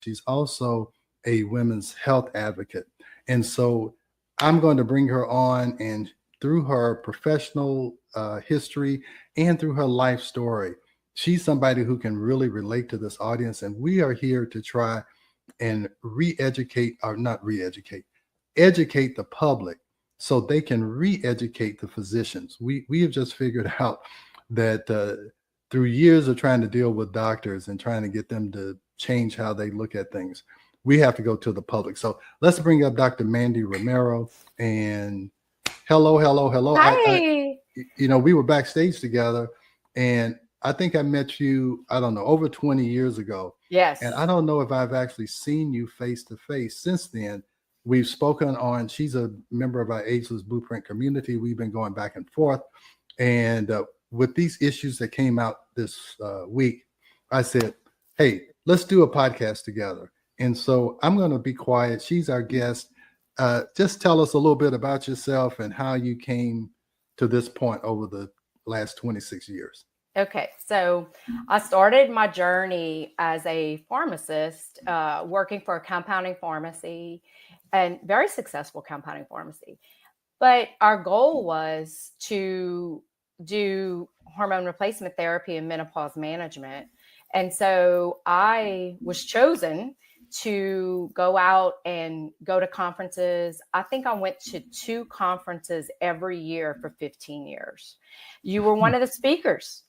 She's also a women's health advocate. And so I'm going to bring her on, and through her professional history and through her life story, she's somebody who can really relate to this audience. And we are here to try and re-educate, or not re-educate, educate the public so they can re-educate the physicians. We have just figured out that through years of trying to deal with doctors and trying to get them to change how they look at things, we have to go to the public. So let's bring up Dr. Mandy Romero. And hello, hello, hello. Hi. We were backstage together, and I think I met you, I don't know, over 20 years ago. Yes. And I don't know if I've actually seen you face to face since then. We've spoken on, she's a member of our Ageless Blueprint community. We've been going back and forth. And with these issues that came out this week, I said, hey, let's do a podcast together. And so I'm going to be quiet. She's our guest. Just tell us a little bit about yourself and how you came to this point over the last 26 years. Okay, so I started my journey as a pharmacist, working for a compounding pharmacy, and very successful compounding pharmacy. But our goal was to do hormone replacement therapy and menopause management. And so I was chosen to go out and go to conferences. I think I went to 2 conferences every year for 15 years. You were one of the speakers.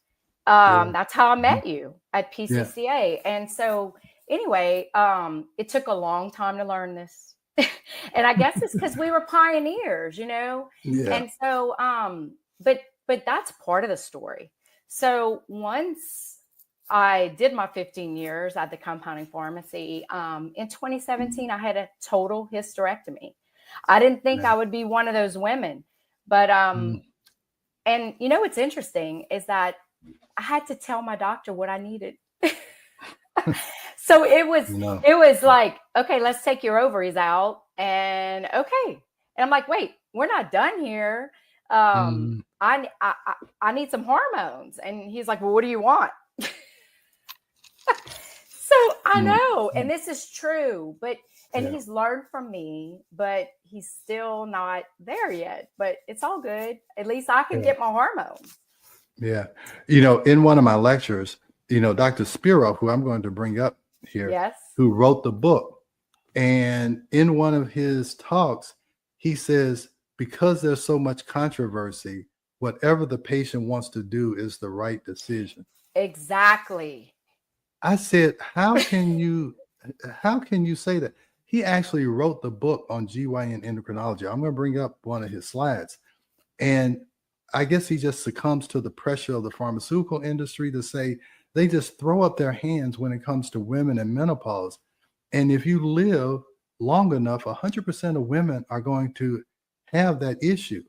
That's how I met you at PCCA. And so anyway, it took a long time to learn this. And I guess it's because we were pioneers, Yeah. And so, but that's part of the story. So once I did my 15 years at the compounding pharmacy, in 2017, I had a total hysterectomy. I didn't think I would be one of those women, but, and what's interesting is that I had to tell my doctor what I needed. So it was like, okay, let's take your ovaries out, and okay. And I'm like, wait, we're not done here. I need some hormones. And he's like, well, what do you want? So I know, and this is true, and he's learned from me, but he's still not there yet, but it's all good. At least I can get my hormones. Yeah. In one of my lectures, Dr. Spiro, who I'm going to bring up here, who wrote the book, and in one of his talks, he says, because there's so much controversy, whatever the patient wants to do is the right decision. Exactly. I said, how can you say that? He actually wrote the book on GYN endocrinology. I'm going to bring up one of his slides. And I guess he just succumbs to the pressure of the pharmaceutical industry to say they just throw up their hands when it comes to women and menopause. And if you live long enough, 100% of women are going to have that issue.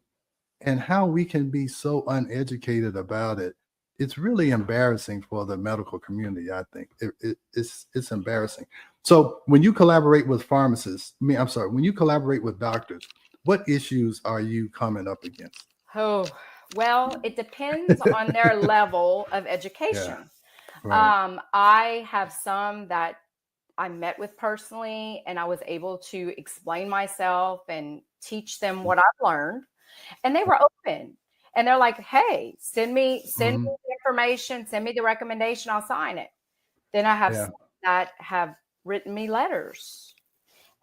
And how we can be so uneducated about it, it's really embarrassing for the medical community, I think. It's embarrassing. So when you collaborate with pharmacists, when you collaborate with doctors, what issues are you coming up against? Oh, well, it depends on their level of education. Right. I have some that I met with personally, and I was able to explain myself and teach them what I've learned. And they were open, and they're like, hey, send me the information, send me the recommendation, I'll sign it. Then I have some that have written me letters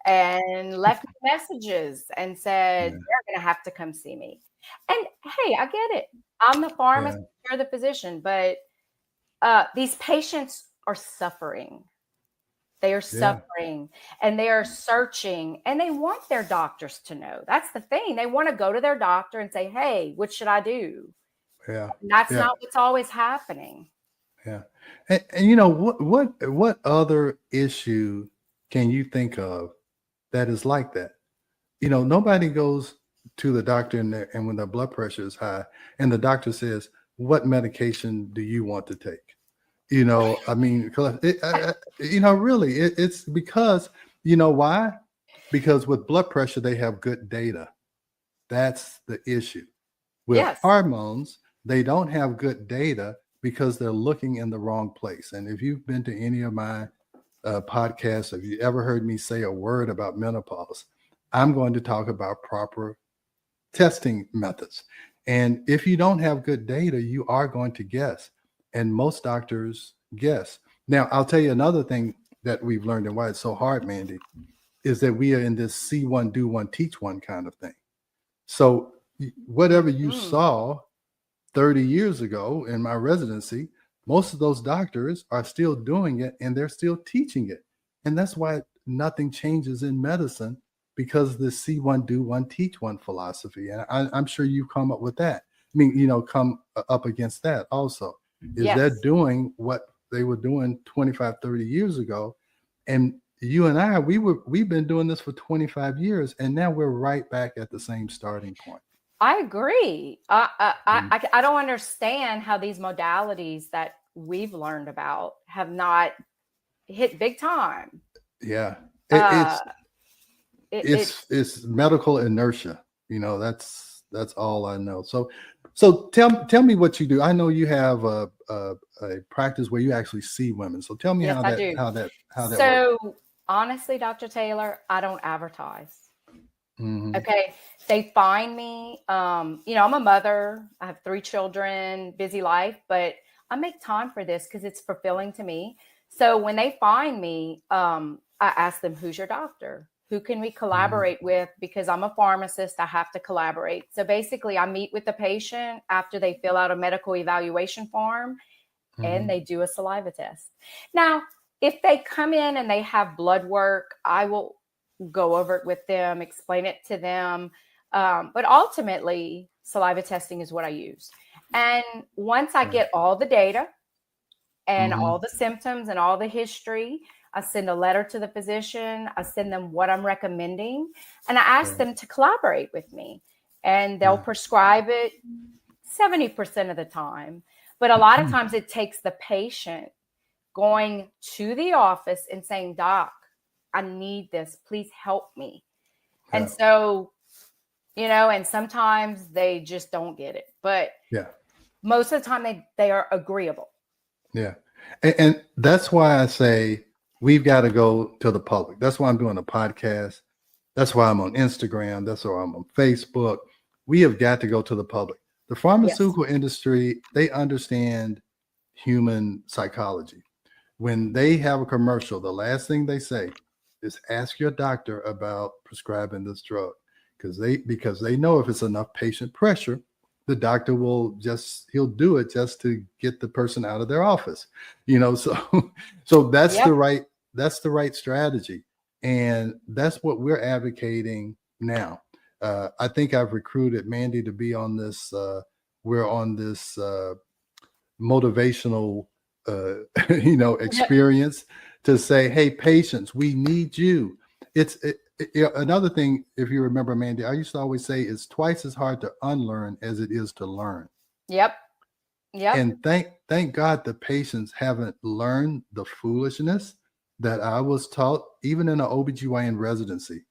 and left messages and said, they're going to have to come see me. And hey, I get it. I'm the pharmacist, you're the physician, but these patients are suffering. They are suffering, and they are searching, and they want their doctors to know. That's the thing. They want to go to their doctor and say, hey, what should I do? Yeah. And that's not what's always happening. Yeah. And what other issue can you think of that is like that? Nobody goes to the doctor and when their blood pressure is high and the doctor says, what medication do you want to take? I mean, really, it's because, why? Because with blood pressure, they have good data. That's the issue. With hormones, they don't have good data because they're looking in the wrong place. And if you've been to any of my podcast, if you ever heard me say a word about menopause, I'm going to talk about proper testing methods. And if you don't have good data, you are going to guess. And most doctors guess. Now, I'll tell you another thing that we've learned and why it's so hard, Mandy, is that we are in this see one, do one, teach one kind of thing. So whatever you saw 30 years ago in my residency, most of those doctors are still doing it and they're still teaching it. And that's why nothing changes in medicine, because the see one, do one, teach one philosophy. And I'm sure you've come up with that. I mean, come up against that also. Is Yes. they're doing what they were doing 25, 30 years ago. And you and I, we've been doing this for 25 years, and now we're right back at the same starting point. I agree. I don't understand how these modalities that we've learned about have not hit big time. Yeah, It's it's medical inertia. That's all I know. So tell me what you do. I know you have a practice where you actually see women. So tell me yes, how I that do. how that works. So honestly, Dr. Taylor, I don't advertise. Mhm. Okay. They find me. I'm a mother. I have 3 children, busy life, but I make time for this because it's fulfilling to me. So when they find me, I ask them, who's your doctor? Who can we collaborate with? Because I'm a pharmacist, I have to collaborate. So basically, I meet with the patient after they fill out a medical evaluation form and they do a saliva test. Now, if they come in and they have blood work, I will go over it with them, explain it to them. But ultimately, saliva testing is what I use. And once I get all the data and all the symptoms and all the history, I send a letter to the physician. I send them what I'm recommending, and I ask them to collaborate with me. And they'll prescribe it 70% of the time. But a lot of times it takes the patient going to the office and saying, Doc, I need this. Please help me. Yeah. And so, and sometimes they just don't get it. But most of the time they are agreeable. Yeah. And that's why I say we've got to go to the public. That's why I'm doing a podcast. That's why I'm on Instagram. That's why I'm on Facebook. We have got to go to the public. The pharmaceutical industry, they understand human psychology. When they have a commercial, the last thing they say is ask your doctor about prescribing this drug, because they know if it's enough patient pressure, the doctor he'll do it just to get the person out of their office. So that's the right strategy. And that's what we're advocating now. I think I've recruited Mandy to be on this. We're on this motivational, experience to say, hey, patients, we need you. Another thing, if you remember, Mandy, I used to always say it's twice as hard to unlearn as it is to learn. Yep. And thank God the patients haven't learned the foolishness that I was taught, even in an OBGYN residency.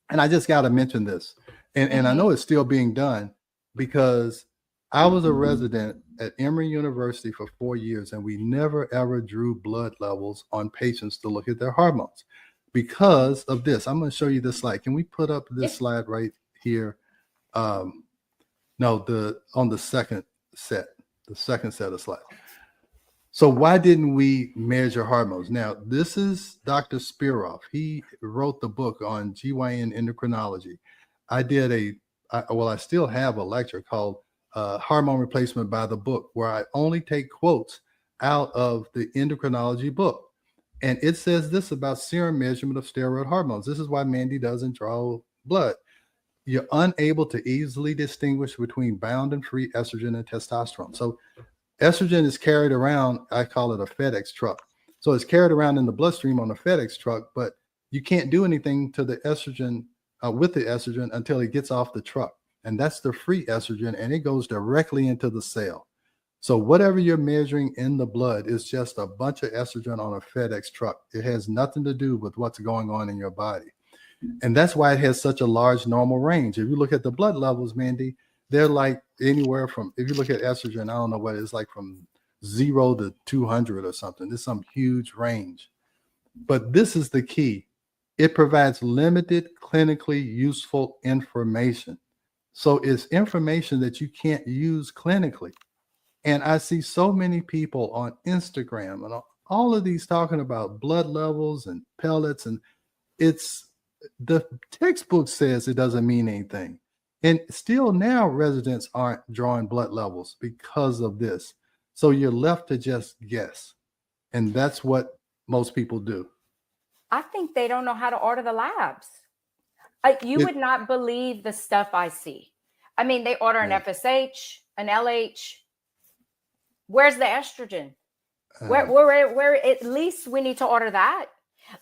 And I just got to mention this. And I know it's still being done, because I was a resident at Emory University for 4 years, and we never ever drew blood levels on patients to look at their hormones because of this. I'm going to show you this slide. Can we put up this slide right here? On the second set of slides. So why didn't we measure hormones? Now, this is Dr. Spiroff. He wrote the book on GYN endocrinology. I still have a lecture called Hormone Replacement by the Book, where I only take quotes out of the endocrinology book. And it says this about serum measurement of steroid hormones. This is why Mandy doesn't draw blood. You're unable to easily distinguish between bound and free estrogen and testosterone. So estrogen is carried around, I call it a FedEx truck. So it's carried around in the bloodstream on a FedEx truck, but you can't do anything to the estrogen with the estrogen until it gets off the truck. And that's the free estrogen, and it goes directly into the cell. So whatever you're measuring in the blood is just a bunch of estrogen on a FedEx truck. It has nothing to do with what's going on in your body. And that's why it has such a large normal range. If you look at the blood levels, Mandy, they're like anywhere from, if you look at estrogen, I don't know what it's like, from 0 to 200 or something. There's some huge range. But this is the key. It provides limited clinically useful information. So it's information that you can't use clinically. And I see so many people on Instagram and all of these talking about blood levels and pellets, and it's the textbook says it doesn't mean anything. And still now residents aren't drawing blood levels because of this. So you're left to just guess. And that's what most people do. I think they don't know how to order the labs. You It, would not believe the stuff I see. I mean, they order an yeah, FSH, an LH. Where's the estrogen? uh, Where at least we need to order that.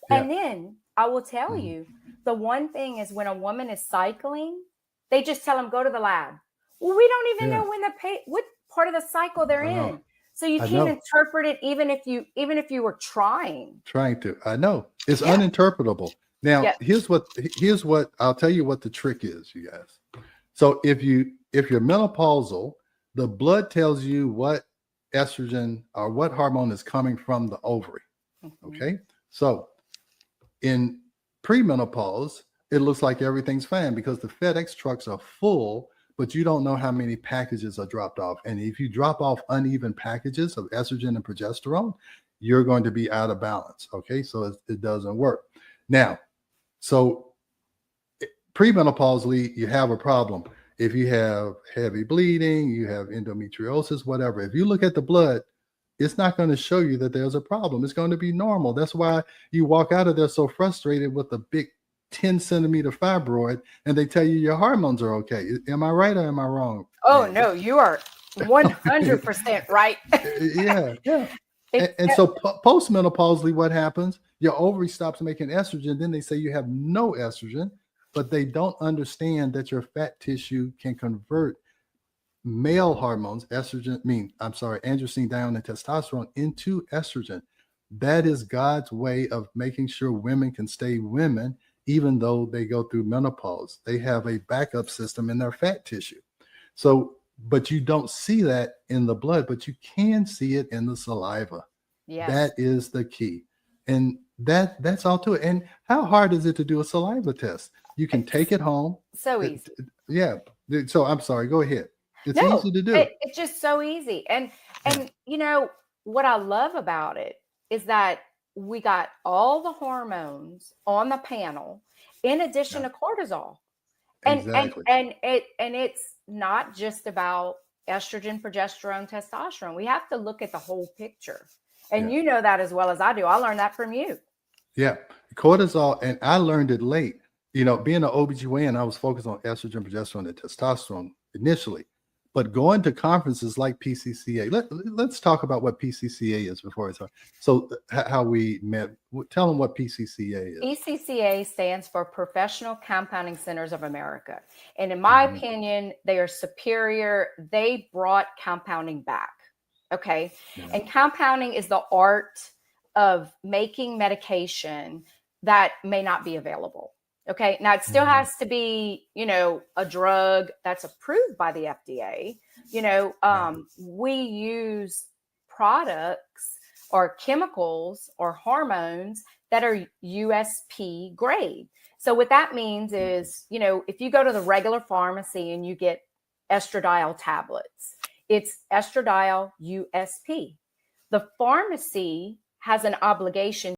yeah. And then I will tell Mhm. you, the one thing is when a woman is cycling, they just tell them go to the lab. Well, we don't even Yeah, know when what part of the cycle they're I know. in. So you I can't know. interpret it even if you were trying. Trying to. I know. It's Yeah. uninterpretable. Now, Yeah. here's what I'll tell you what the trick is, you guys. So if you're menopausal, the blood tells you what estrogen or what hormone is coming from the ovary. Mhm. Okay. So in premenopause, it looks like everything's fine because the FedEx trucks are full, but you don't know how many packages are dropped off. And if you drop off uneven packages of estrogen and progesterone, you're going to be out of balance. Okay. So it doesn't work. Now, so premenopausally, you have a problem. If you have heavy bleeding, you have endometriosis, whatever. If you look at the blood, it's not going to show you that there's a problem. It's going to be normal. That's why you walk out of there so frustrated with a big 10-centimeter fibroid and they tell you your hormones are okay. Am I right or am I wrong? Oh Angie? no, you are 100% right. Yeah, yeah. It, And so postmenopausally, what happens? Your ovary stops making estrogen. Then they say you have no estrogen, but they don't understand that your fat tissue can convert male hormones, androstenedione and testosterone into estrogen. That is God's way of making sure women can stay women, even though they go through menopause. They have a backup system in their fat tissue. So, but you don't see that in the blood, but you can see it in the saliva. yes, That is the key. And that's all to it. And how hard is it to do a saliva test? You can take it's it home. so It- easy. yeah. So I'm sorry, go ahead. It's No, easy to do. it's just so easy. And Yeah. you know what I love about it is that we got all the hormones on the panel in addition Yeah. to cortisol. And Exactly. it's not just about estrogen, progesterone, testosterone. We have to look at the whole picture. And Yeah. you know that as well as I do. I learned that from you. Yeah. Cortisol, and I learned it late. Being an OBGYN, I was focused on estrogen, progesterone, and testosterone initially. But going to conferences like PCCA, let's talk about what PCCA is before I talk. So how we met, tell them what PCCA is. PCCA stands for Professional Compounding Centers of America. And in my Mhm. opinion, they are superior. They brought compounding back. Okay. Yeah. And compounding is the art of making medication that may not be available. Okay. Now it still Mhm. has to be, a drug that's approved by the FDA. Right. We use products or chemicals or hormones that are USP grade. So what that means is, if you go to the regular pharmacy and you get estradiol tablets, it's estradiol USP. The pharmacy has an obligation